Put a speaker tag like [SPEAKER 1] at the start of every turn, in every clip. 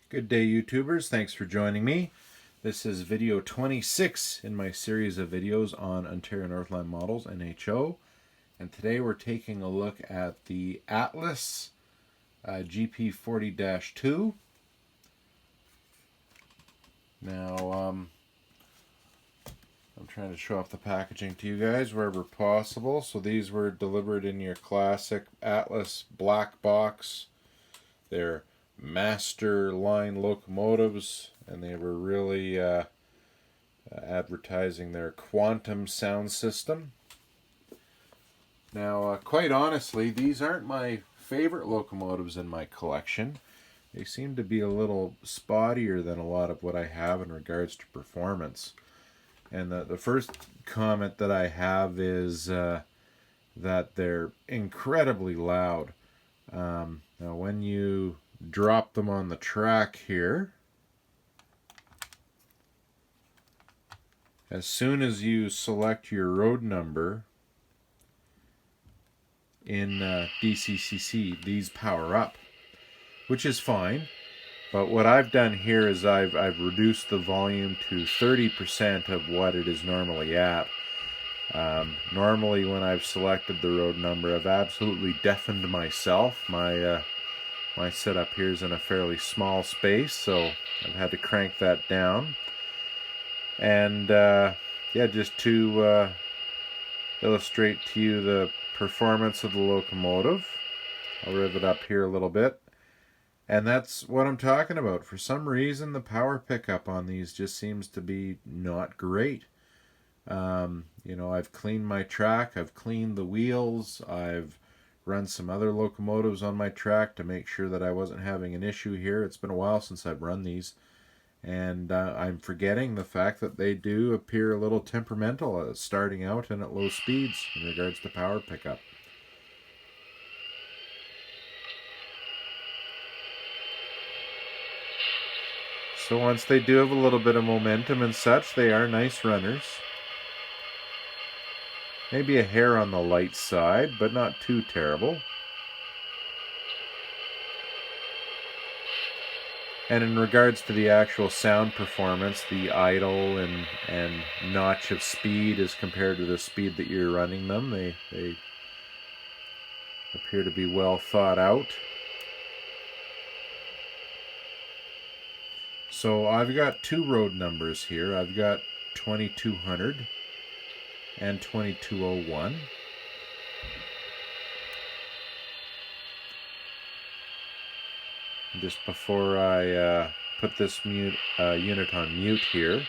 [SPEAKER 1] Good day, YouTubers. Thanks for joining me. This is video 26 in my series of videos on Ontario Northland models, NHO. And today we're taking a look at the Atlas GP40-2. Now, I'm trying to show off the packaging to you guys wherever possible. So these were delivered in your classic Atlas black box. They're master line locomotives, and they were really advertising their quantum sound system. Now, quite honestly, these aren't my favorite locomotives in my collection. They seem to be a little spottier than a lot of what I have in regards to performance. And the first comment that I have is that they're incredibly loud. Now, when you drop them on the track here, as soon as you select your road number in DCCC, these power up, which is fine. But what I've done here is I've reduced the volume to 30% of what it is normally at. Normally when I've selected the road number, I've absolutely deafened myself. My setup here is in a fairly small space, so I've had to crank that down. And yeah, just to illustrate to you the performance of the locomotive, I'll rev it up here a little bit. And that's what I'm talking about. For some reason, the power pickup on these just seems to be not great. You know, I've cleaned my track, I've cleaned the wheels, I've run some other locomotives on my track to make sure that I wasn't having an issue here. It's been a while since I've run these, and I'm forgetting the fact that they do appear a little temperamental starting out and at low speeds in regards to power pickup. So once they do have a little bit of momentum and such, they are nice runners. Maybe a hair on the light side, but not too terrible. And in regards to the actual sound performance, the idle and notch of speed as compared to the speed that you're running them, they appear to be well thought out. So I've got two road numbers here. I've got 2200 and 2201. Just before I put this unit on mute here,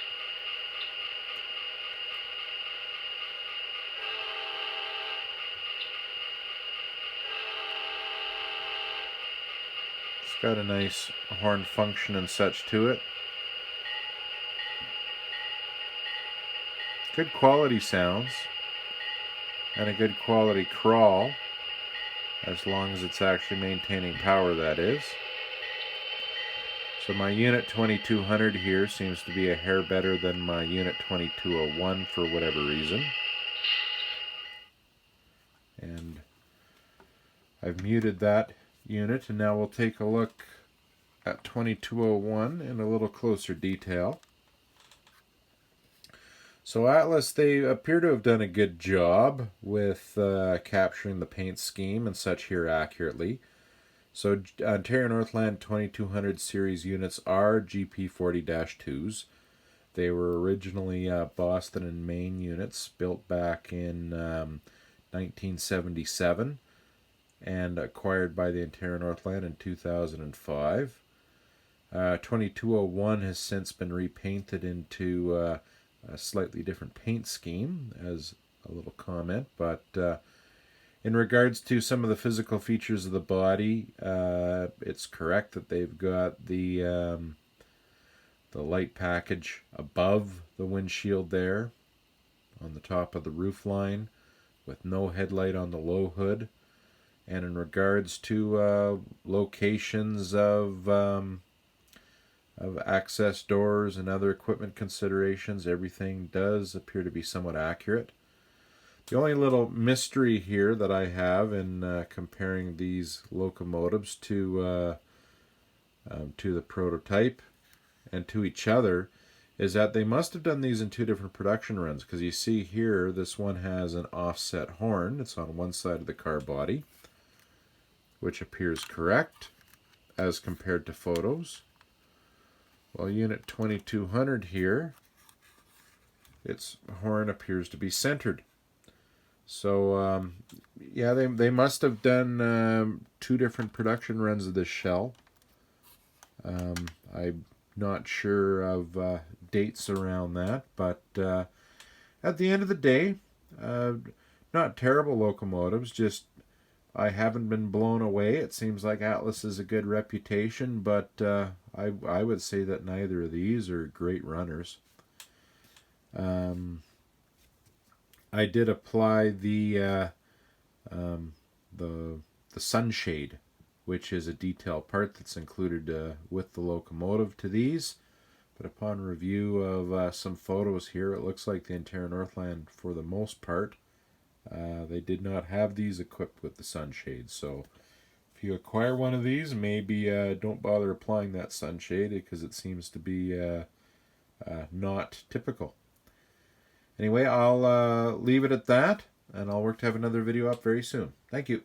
[SPEAKER 1] it's got a nice horn function and such to it. Good quality sounds and a good quality crawl, as long as it's actually maintaining power, that is. So my unit 2200 here seems to be a hair better than my unit 2201 for whatever reason. And I've muted that unit, and now we'll take a look at 2201 in a little closer detail. So Atlas, they appear to have done a good job with capturing the paint scheme and such here accurately. So Ontario Northland 2200 series units are GP40-2s. They were originally Boston and Maine units built back in 1977 and acquired by the Ontario Northland in 2005. 2201 has since been repainted into a slightly different paint scheme, as a little comment, but in regards to some of the physical features of the body, it's correct that they've got the light package above the windshield there on the top of the roof line with no headlight on the low hood. And in regards to locations of access doors and other equipment considerations, everything does appear to be somewhat accurate. The only little mystery here that I have in comparing these locomotives to to the prototype and to each other is that they must have done these in 2 different production runs, because you see here this one has an offset horn. It's on one side of the car body, which appears correct as compared to photos. Well, unit 2200 here, its horn appears to be centered. So yeah, they must have done 2 different production runs of this shell. I'm not sure of dates around that, but at the end of the day, not terrible locomotives, just I haven't been blown away. It seems like Atlas is a good reputation, but I would say that neither of these are great runners. I did apply the sunshade, which is a detail part that's included with the locomotive, to these. But upon review of some photos here, it looks like the Ontario Northland, for the most part, they did not have these equipped with the sunshade. So if you acquire one of these, maybe don't bother applying that sunshade, because it seems to be not typical. Anyway, I'll leave it at that, and I'll work to have another video up very soon. Thank you.